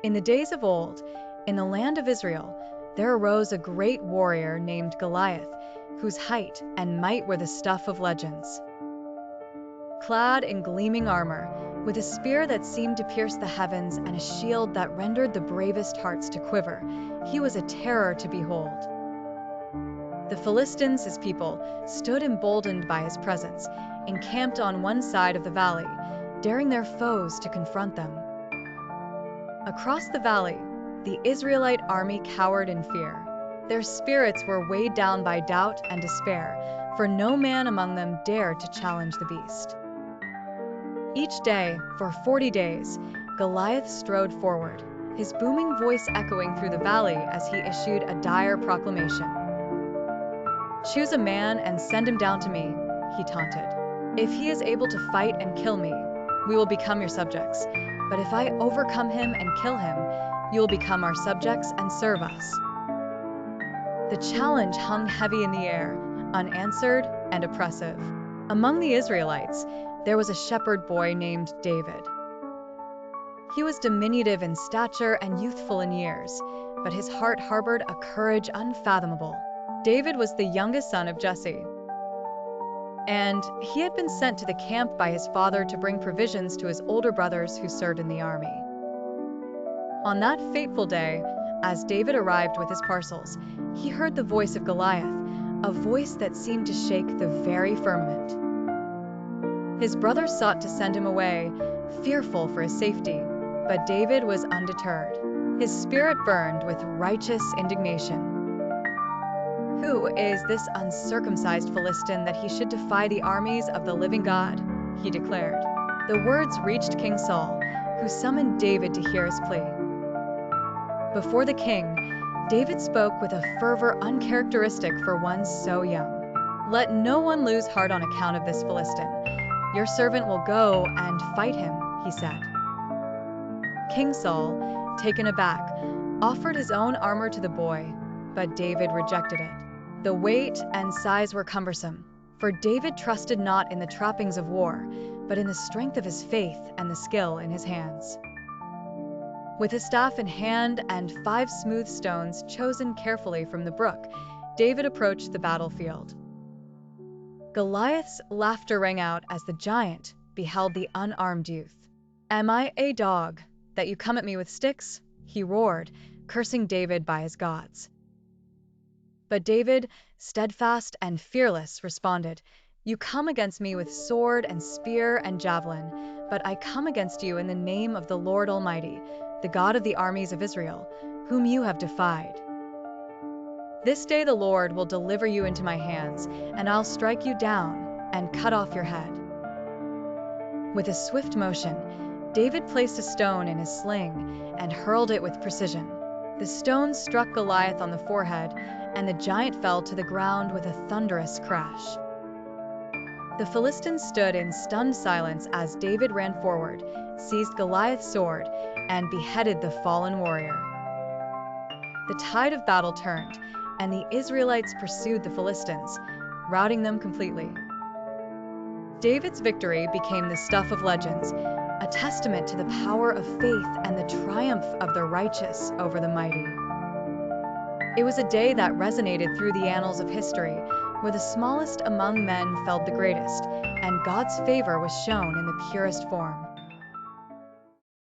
In the days of old, in the land of Israel, there arose a great warrior named Goliath, whose height and might were the stuff of legends. Clad in gleaming armor, with a spear that seemed to pierce the heavens and a shield that rendered the bravest hearts to quiver, he was a terror to behold. The Philistines, his people, stood emboldened by his presence, encamped on one side of the valley, daring their foes to confront them. Across the valley, the Israelite army cowered in fear. Their spirits were weighed down by doubt and despair, for no man among them dared to challenge the beast. Each day, for 40 days, Goliath strode forward, his booming voice echoing through the valley as he issued a dire proclamation. "Choose a man and send him down to me," he taunted. "If he is able to fight and kill me, we will become your subjects. But if I overcome him and kill him, you will become our subjects and serve us." The challenge hung heavy in the air, unanswered and oppressive. Among the Israelites, there was a shepherd boy named David. He was diminutive in stature and youthful in years, but his heart harbored a courage unfathomable. David was the youngest son of Jesse, and he had been sent to the camp by his father to bring provisions to his older brothers who served in the army. On that fateful day, as David arrived with his parcels, he heard the voice of Goliath, a voice that seemed to shake the very firmament. His brothers sought to send him away, fearful for his safety, but David was undeterred. His spirit burned with righteous indignation. "Who is this uncircumcised Philistine that he should defy the armies of the living God?" he declared. The words reached King Saul, who summoned David to hear his plea. Before the king, David spoke with a fervor uncharacteristic for one so young. "Let no one lose heart on account of this Philistine. Your servant will go and fight him," he said. King Saul, taken aback, offered his own armor to the boy, but David rejected it. The weight and size were cumbersome, for David trusted not in the trappings of war, but in the strength of his faith and the skill in his hands. With his staff in hand and 5 smooth stones chosen carefully from the brook, David approached the battlefield. Goliath's laughter rang out as the giant beheld the unarmed youth. "Am I a dog, that you come at me with sticks?" he roared, cursing David by his gods. But David, steadfast and fearless, responded, "You come against me with sword and spear and javelin, but I come against you in the name of the Lord Almighty, the God of the armies of Israel, whom you have defied. This day the Lord will deliver you into my hands, and I'll strike you down and cut off your head." With a swift motion, David placed a stone in his sling and hurled it with precision. The stone struck Goliath on the forehead, and the giant fell to the ground with a thunderous crash. The Philistines stood in stunned silence as David ran forward, seized Goliath's sword, and beheaded the fallen warrior. The tide of battle turned, and the Israelites pursued the Philistines, routing them completely. David's victory became the stuff of legends, a testament to the power of faith and the triumph of the righteous over the mighty. It was a day that resonated through the annals of history, where the smallest among men felled the greatest, and God's favor was shown in the purest form.